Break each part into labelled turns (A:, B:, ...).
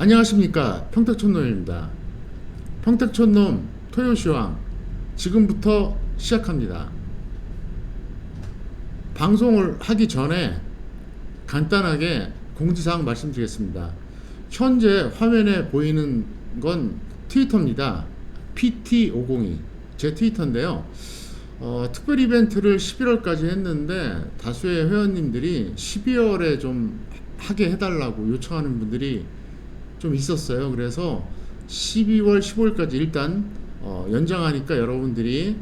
A: 안녕하십니까, 평택촌놈입니다. 평택촌놈 토요시황 지금부터 시작합니다. 방송을 하기 전에 간단하게 공지사항 말씀드리겠습니다. 현재 화면에 보이는 건 트위터입니다. PT502 제 트위터인데요. 특별 이벤트를 11월까지 했는데 다수의 회원님들이 12월에 좀 하게 해달라고 요청하는 분들이 좀 있었어요. 그래서 12월 15일까지 일단 연장하니까 여러분들이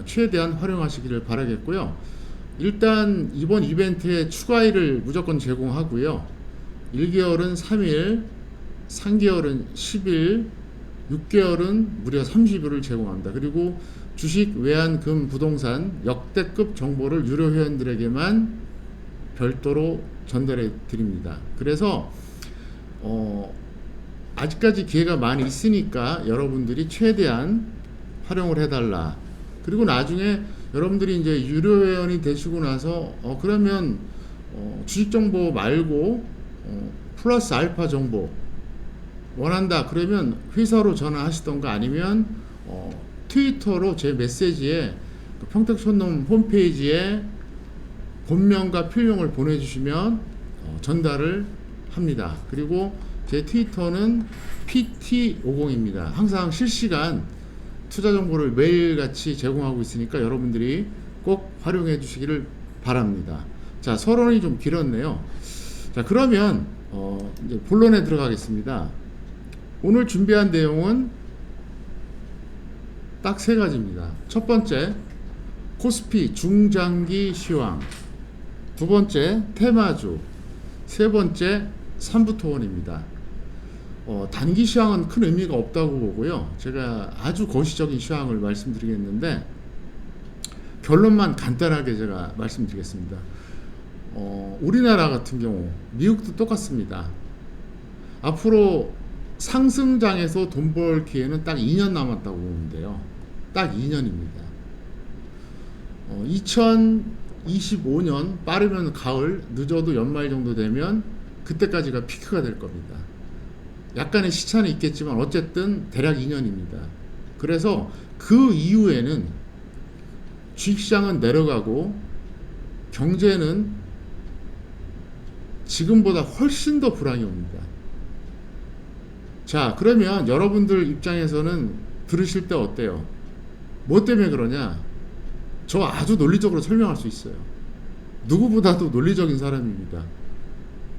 A: 최대한 활용하시기를 바라겠고요. 일단 이번 이벤트에 추가일을 무조건 제공하고요. 1개월은 3일, 3개월은 10일, 6개월은 무려 30일을 제공합니다. 그리고 주식, 외환, 금, 부동산 역대급 정보를 유료 회원들에게만 별도로 전달해 드립니다. 그래서 아직까지 기회가 많이 있으니까 여러분들이 최대한 활용을 해달라. 그리고 나중에 여러분들이 이제 유료 회원이 되시고 나서 그러면 주식 정보 말고 플러스 알파 정보 원한다. 그러면 회사로 전화하시던가 아니면 트위터로 제 메시지에 평택촌놈 홈페이지에 본명과 필명을 보내주시면 전달을 합니다. 그리고 제 트위터는 PT50입니다. 항상 실시간 투자 정보를 매일같이 제공하고 있으니까 여러분들이 꼭 활용해 주시기를 바랍니다. 자, 서론이 좀 길었네요. 자, 그러면 이제 본론에 들어가겠습니다. 오늘 준비한 내용은 딱 세 가지입니다. 첫 번째, 코스피 중장기 시황. 두 번째, 테마주. 세 번째, 삼부토원입니다. 단기 시황은 큰 의미가 없다고 보고요. 제가 아주 거시적인 시황을 말씀드리겠는데 결론만 간단하게 제가 말씀드리겠습니다. 우리나라 같은 경우 미국도 똑같습니다. 앞으로 상승장에서 돈 벌 기회는 딱 2년 남았다고 보는데요. 딱 2년입니다. 2025년 빠르면 가을, 늦어도 연말 정도 되면 그때까지가 피크가 될 겁니다. 약간의 시차는 있겠지만 어쨌든 대략 2년입니다. 그래서 그 이후에는 주식시장은 내려가고 경제는 지금보다 훨씬 더 불황이 옵니다. 자, 그러면 여러분들 입장에서는 들으실 때 어때요? 뭐 때문에 그러냐? 저 아주 논리적으로 설명할 수 있어요. 누구보다도 논리적인 사람입니다.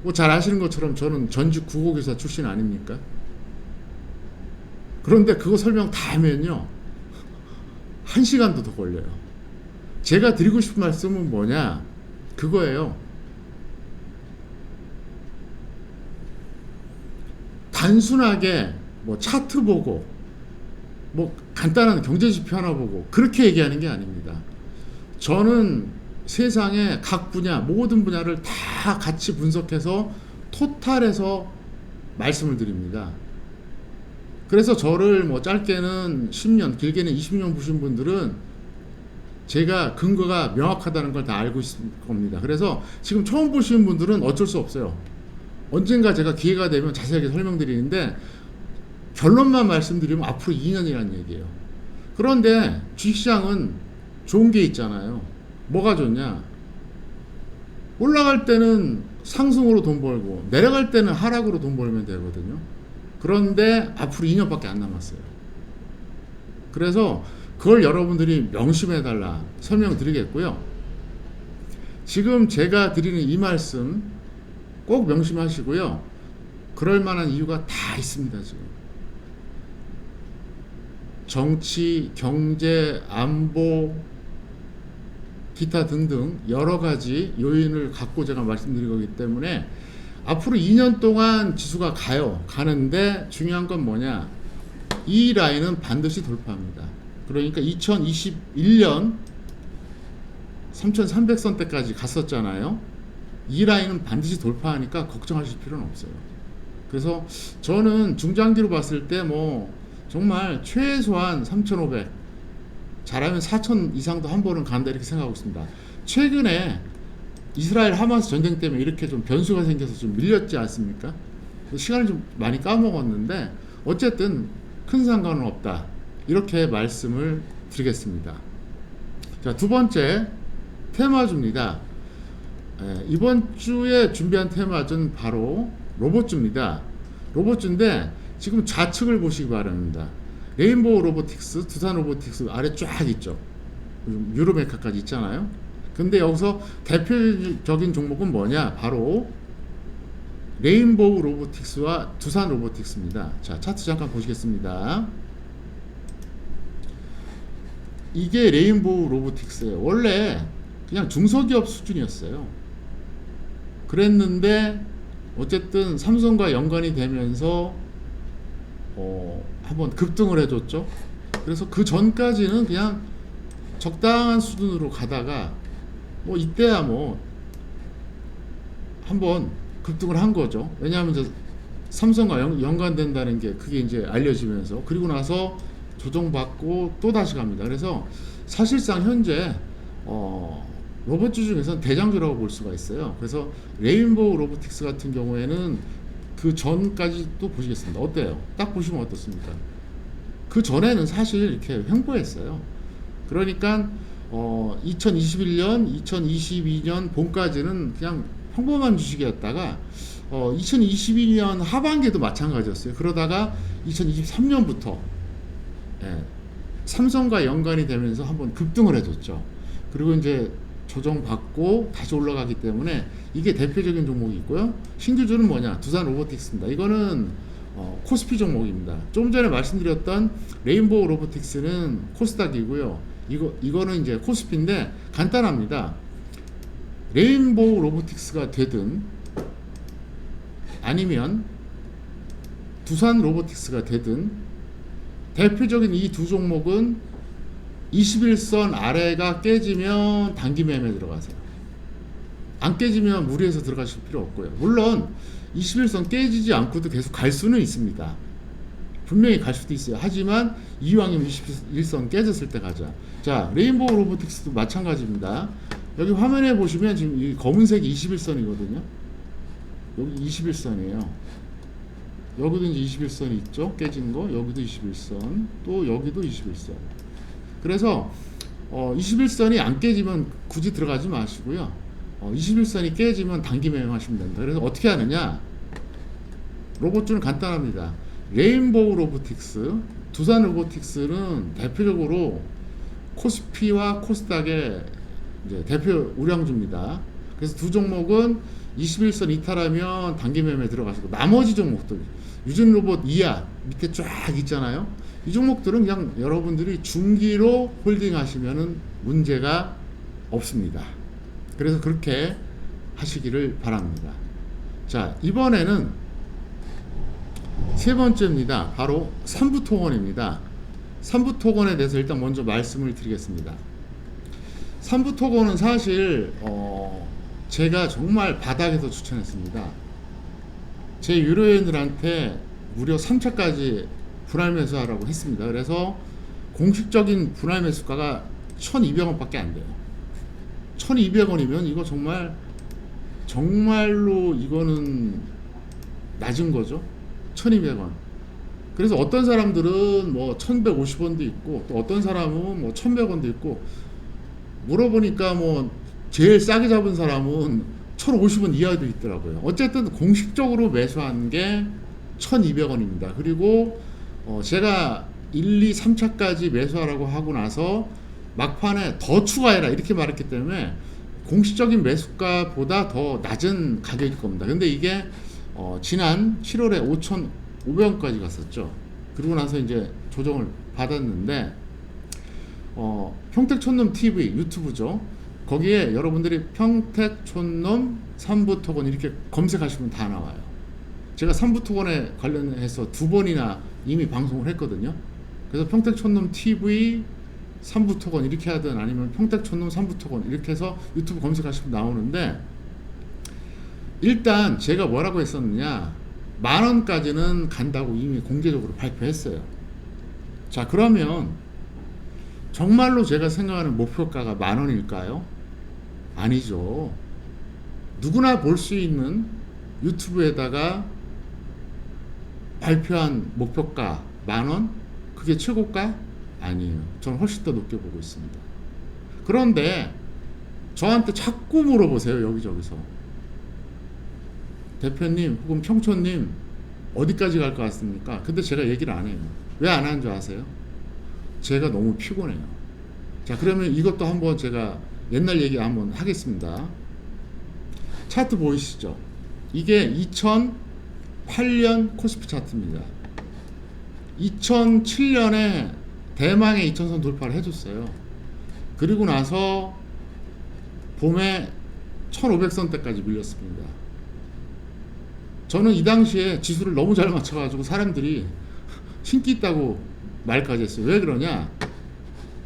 A: 뭐 잘 아시는 것처럼 저는 전직 국어교사 출신 아닙니까? 그런데 그거 설명 다 하면요 1시간도 더 걸려요. 제가 드리고 싶은 말씀은 뭐냐? 그거예요. 단순하게 뭐 차트 보고 뭐 간단한 경제지표 하나 보고 그렇게 얘기하는 게 아닙니다. 저는 세상의 각 분야, 모든 분야를 다 같이 분석해서 토탈해서 말씀을 드립니다. 그래서 저를 뭐 짧게는 10년, 길게는 20년 보신 분들은 제가 근거가 명확하다는 걸 다 알고 있을 겁니다. 그래서 지금 처음 보시는 분들은 어쩔 수 없어요. 언젠가 제가 기회가 되면 자세하게 설명드리는데 결론만 말씀드리면 앞으로 2년이라는 얘기예요. 그런데 주식시장은 좋은 게 있잖아요. 뭐가 좋냐? 올라갈 때는 상승으로 돈 벌고 내려갈 때는 하락으로 돈 벌면 되거든요. 그런데 앞으로 2년밖에 안 남았어요. 그래서 그걸 여러분들이 명심해달라 설명드리겠고요. 지금 제가 드리는 이 말씀 꼭 명심하시고요. 그럴 만한 이유가 다 있습니다. 지금 정치, 경제, 안보, 기타 등등 여러 가지 요인을 갖고 제가 말씀드린 거기 때문에 앞으로 2년 동안 지수가 가는데 중요한 건 뭐냐? 이 라인은 반드시 돌파합니다. 그러니까 2021년 3300선 때까지 갔었잖아요. 이 라인은 반드시 돌파하니까 걱정하실 필요는 없어요. 그래서 저는 중장기로 봤을 때 뭐 정말 최소한 3500, 잘하면 4000 이상도 한 번은 간다 이렇게 생각하고 있습니다. 최근에 이스라엘 하마스 전쟁 때문에 이렇게 좀 변수가 생겨서 좀 밀렸지 않습니까? 시간을 좀 많이 까먹었는데 어쨌든 큰 상관은 없다. 이렇게 말씀을 드리겠습니다. 자, 두 번째 테마주입니다. 이번 주에 준비한 테마주는 바로 로봇주입니다. 로봇주인데 지금 좌측을 보시기 바랍니다. 레인보우 로보틱스, 두산 로보틱스 아래 쫙 있죠. 유로메카까지 있잖아요. 근데 여기서 대표적인 종목은 뭐냐? 바로 레인보우 로보틱스와 두산 로보틱스입니다. 자, 차트 잠깐 보시겠습니다. 이게 레인보우 로보틱스예요. 원래 그냥 중소기업 수준이었어요. 그랬는데 어쨌든 삼성과 연관이 되면서 한번 급등을 해줬죠. 그래서 그 전까지는 그냥 적당한 수준으로 가다가 뭐 이때야 뭐 한번 급등을 한 거죠. 왜냐하면 이제 삼성과 연관된다는 게 그게 이제 알려지면서 그리고 나서 조정받고 또 다시 갑니다. 그래서 사실상 현재 로봇주 중에서는 대장주라고 볼 수가 있어요. 그래서 레인보우 로보틱스 같은 경우에는 그 전까지 또 보시겠습니다. 어때요? 딱 보시면 어떻습니까? 그 전에는 사실 이렇게 횡보했어요. 그러니까 2021년, 2022년 봄까지는 그냥 평범한 주식이었다가 2022년 하반기에도 마찬가지였어요. 그러다가 2023년부터 삼성과 연관이 되면서 한번 급등을 해줬죠. 그리고 이제 조정받고 다시 올라가기 때문에 이게 대표적인 종목이 있고요. 신규주는 뭐냐? 두산 로보틱스입니다. 이거는 코스피 종목입니다. 좀 전에 말씀드렸던 레인보우 로보틱스는 코스닥이고요. 이거는 이제 코스피인데 간단합니다. 레인보우 로보틱스가 되든 아니면 두산 로보틱스가 되든 대표적인 이 두 종목은 21선 아래가 깨지면 단기 매매 들어가세요. 안 깨지면 무리해서 들어가실 필요 없고요. 물론 21선 깨지지 않고도 계속 갈 수는 있습니다. 분명히 갈 수도 있어요. 하지만 이왕이면 21선 깨졌을 때 가자. 자, 레인보우 로보틱스도 마찬가지입니다. 여기 화면에 보시면 지금 이 검은색이 21선이거든요. 여기 21선이에요. 여기도 이제 21선이 있죠. 깨진 거. 여기도 21선. 또 여기도 21선. 그래서 21선이 안 깨지면 굳이 들어가지 마시고요. 21선이 깨지면 단기 매매하시면 됩니다. 그래서 어떻게 하느냐? 로봇주는 간단합니다. 레인보우 로보틱스, 두산 로보틱스는 대표적으로 코스피와 코스닥의 이제 대표 우량주입니다. 그래서 두 종목은 21선 이탈하면 단기 매매 들어가시고 나머지 종목들 유진 로봇 이하 밑에 쫙 있잖아요. 이 종목들은 그냥 여러분들이 중기로 홀딩 하시면은 문제가 없습니다. 그래서 그렇게 하시기를 바랍니다. 자, 이번에는 세 번째입니다. 바로 삼부토건입니다. 삼부토건에 대해서 일단 먼저 말씀을 드리겠습니다. 삼부토건은 사실 제가 정말 바닥에서 추천했습니다. 제 유료회원들한테 무려 3차까지 분할 매수하라고 했습니다. 그래서 공식적인 분할 매수가가 1,200원밖에 안 돼요. 1,200원이면 이거 정말로 이거는 낮은 거죠. 1,200원. 그래서 어떤 사람들은 뭐 1,150원도 있고 또 어떤 사람은 뭐 1,100원도 있고 물어보니까 뭐 제일 싸게 잡은 사람은 1,050원 이하도 있더라고요. 어쨌든 공식적으로 매수한 게 1,200원입니다. 그리고 제가 1, 2, 3차까지 매수하라고 하고 나서 막판에 더 추가해라 이렇게 말했기 때문에 공식적인 매수가보다 더 낮은 가격일 겁니다. 근데 이게 지난 7월에 5,500원까지 갔었죠. 그리고 나서 이제 조정을 받았는데 평택촌놈 TV 유튜브죠. 거기에 여러분들이 평택촌놈 삼부토건 이렇게 검색하시면 다 나와요. 제가 삼부토건에 관련해서 2번이나 이미 방송을 했거든요. 그래서 평택촌놈 TV 삼부토건 이렇게 하든 아니면 평택촌놈 삼부토건 이렇게 해서 유튜브 검색하시면 나오는데 일단 제가 뭐라고 했었느냐 10,000원까지는 간다고 이미 공개적으로 발표했어요. 자, 그러면 정말로 제가 생각하는 목표가가 10,000원일까요? 아니죠. 누구나 볼 수 있는 유튜브에다가 발표한 목표가 10,000원? 그게 최고가? 아니에요. 저는 훨씬 더 높게 보고 있습니다. 그런데 저한테 자꾸 물어보세요. 여기저기서. 대표님 혹은 평촌님 어디까지 갈 것 같습니까? 근데 제가 얘기를 안 해요. 왜 안 하는 줄 아세요? 제가 너무 피곤해요. 자, 그러면 이것도 한번 제가 옛날 얘기 한번 하겠습니다. 차트 보이시죠? 이게 2008년 코스피 차트입니다. 2007년에 대망의 2000선 돌파를 해줬어요. 그리고 나서 봄에 1500선대까지 밀렸습니다. 저는 이 당시에 지수를 너무 잘 맞춰가지고 사람들이 신기 있다고 말까지 했어요. 왜 그러냐?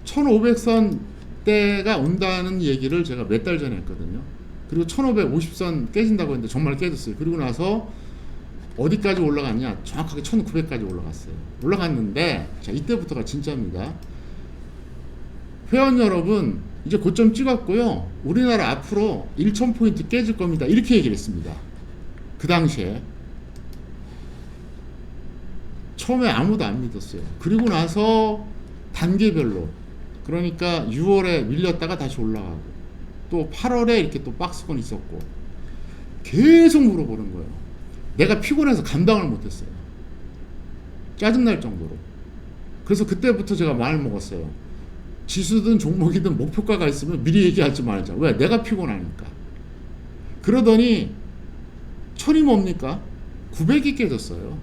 A: 1500선대가 온다는 얘기를 제가 몇 달 전에 했거든요. 그리고 1550선 깨진다고 했는데 정말 깨졌어요. 그리고 나서 어디까지 올라갔냐? 정확하게 1900까지 올라갔어요. 올라갔는데, 자, 이때부터가 진짜입니다. 회원 여러분, 이제 고점 찍었고요. 우리나라 앞으로 1000포인트 깨질 겁니다. 이렇게 얘기를 했습니다. 그 당시에. 처음에 아무도 안 믿었어요. 그리고 나서 단계별로. 그러니까 6월에 밀렸다가 다시 올라가고, 또 8월에 이렇게 또 박스권 있었고, 계속 물어보는 거예요. 내가 피곤해서 감당을 못했어요. 짜증날 정도로. 그래서 그때부터 제가 마음을 먹었어요. 지수든 종목이든 목표가가 있으면 미리 얘기하지 말자. 왜? 내가 피곤하니까. 그러더니 천이 뭡니까? 900이 깨졌어요.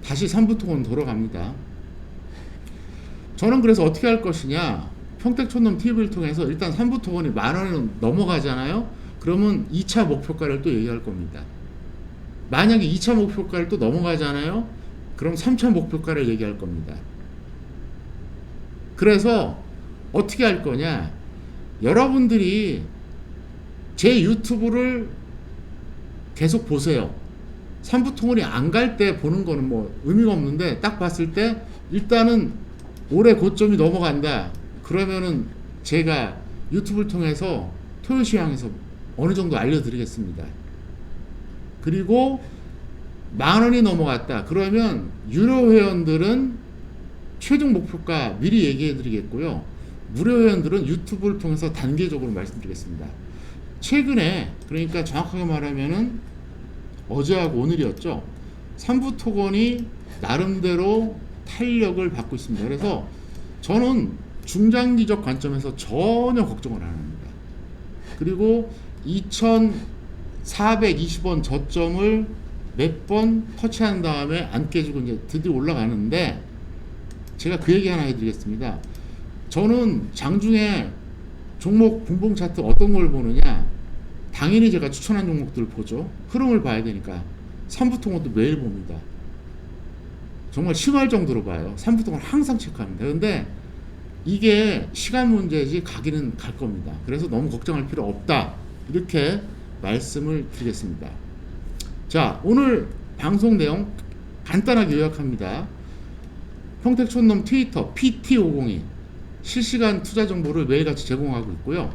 A: 다시 3부토건 돌아갑니다. 저는 그래서 어떻게 할 것이냐? 평택촌놈 TV를 통해서 일단 3부토건이 10,000원이 넘어가잖아요. 그러면 2차 목표가를 또 얘기할 겁니다. 만약에 2차 목표가를 또 넘어가잖아요. 그럼 3차 목표가를 얘기할 겁니다. 그래서 어떻게 할 거냐? 여러분들이 제 유튜브를 계속 보세요. 3부토건이 안 갈 때 보는 거는 뭐 의미가 없는데, 딱 봤을 때 일단은 올해 고점이 넘어간다. 그러면은 제가 유튜브를 통해서 토요시황에서 어느 정도 알려드리겠습니다. 그리고 10,000원이 넘어갔다. 그러면 유료 회원들은 최종 목표가 미리 얘기해 드리겠고요. 무료 회원들은 유튜브를 통해서 단계적으로 말씀드리겠습니다. 최근에, 그러니까 정확하게 말하면은 어제하고 오늘이었죠. 3부토건이 나름대로 탄력을 받고 있습니다. 그래서 저는 중장기적 관점에서 전혀 걱정을 안 합니다. 그리고 2420원 저점을 몇 번 터치한 다음에 안 깨지고 이제 드디어 올라가는데, 제가 그 얘기 하나 해드리겠습니다. 저는 장중에 종목 분봉 차트 어떤 걸 보느냐? 당연히 제가 추천한 종목들을 보죠. 흐름을 봐야 되니까. 3부토건도 매일 봅니다. 정말 심할 정도로 봐요. 3부토건 항상 체크합니다. 그런데 이게 시간 문제지 가기는 갈 겁니다. 그래서 너무 걱정할 필요 없다. 이렇게 말씀을 드리겠습니다. 자, 오늘 방송 내용 간단하게 요약합니다. 평택촌놈 트위터 PT502 실시간 투자 정보를 매일같이 제공하고 있고요.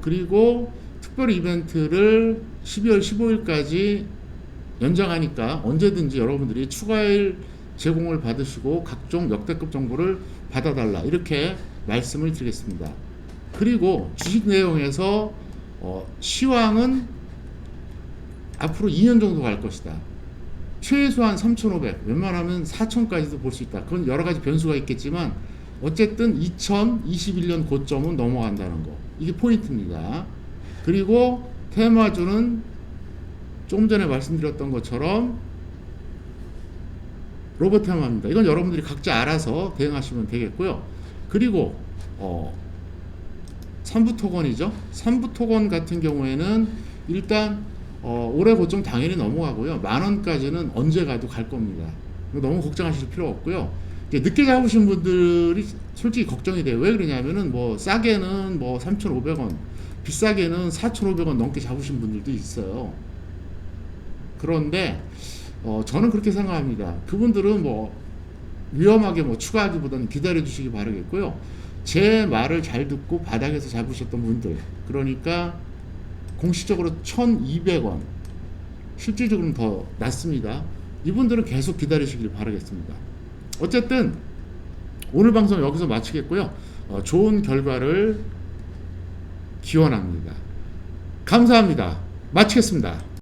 A: 그리고 특별 이벤트를 12월 15일까지 연장하니까 언제든지 여러분들이 추가일 제공을 받으시고 각종 역대급 정보를 받아달라, 이렇게 말씀을 드리겠습니다. 그리고 주식 내용에서 시황은 앞으로 2년 정도 갈 것이다. 최소한 3,500, 웬만하면 4,000까지도 볼 수 있다. 그건 여러 가지 변수가 있겠지만 어쨌든 2021년 고점은 넘어간다는 거, 이게 포인트입니다. 그리고 테마주는 조금 전에 말씀드렸던 것처럼 로봇 테마입니다. 이건 여러분들이 각자 알아서 대응하시면 되겠고요. 그리고 3부토건이죠. 3부토건 같은 경우에는 일단 올해 고점 당연히 넘어가고요. 10,000원까지는 언제 가도 갈 겁니다. 너무 걱정하실 필요 없고요. 늦게 잡으신 분들이 솔직히 걱정이 돼요. 왜 그러냐면은 뭐 싸게는 뭐 3,500원, 비싸게는 4,500원 넘게 잡으신 분들도 있어요. 그런데 저는 그렇게 생각합니다. 그분들은 뭐 위험하게 뭐 추가하기보다는 기다려 주시기 바라겠고요. 제 말을 잘 듣고 바닥에서 잡으셨던 분들, 그러니까 공식적으로 1,200원, 실질적으로는 더 낮습니다. 이분들은 계속 기다리시길 바라겠습니다. 어쨌든 오늘 방송 여기서 마치겠고요. 좋은 결과를 기원합니다. 감사합니다. 마치겠습니다.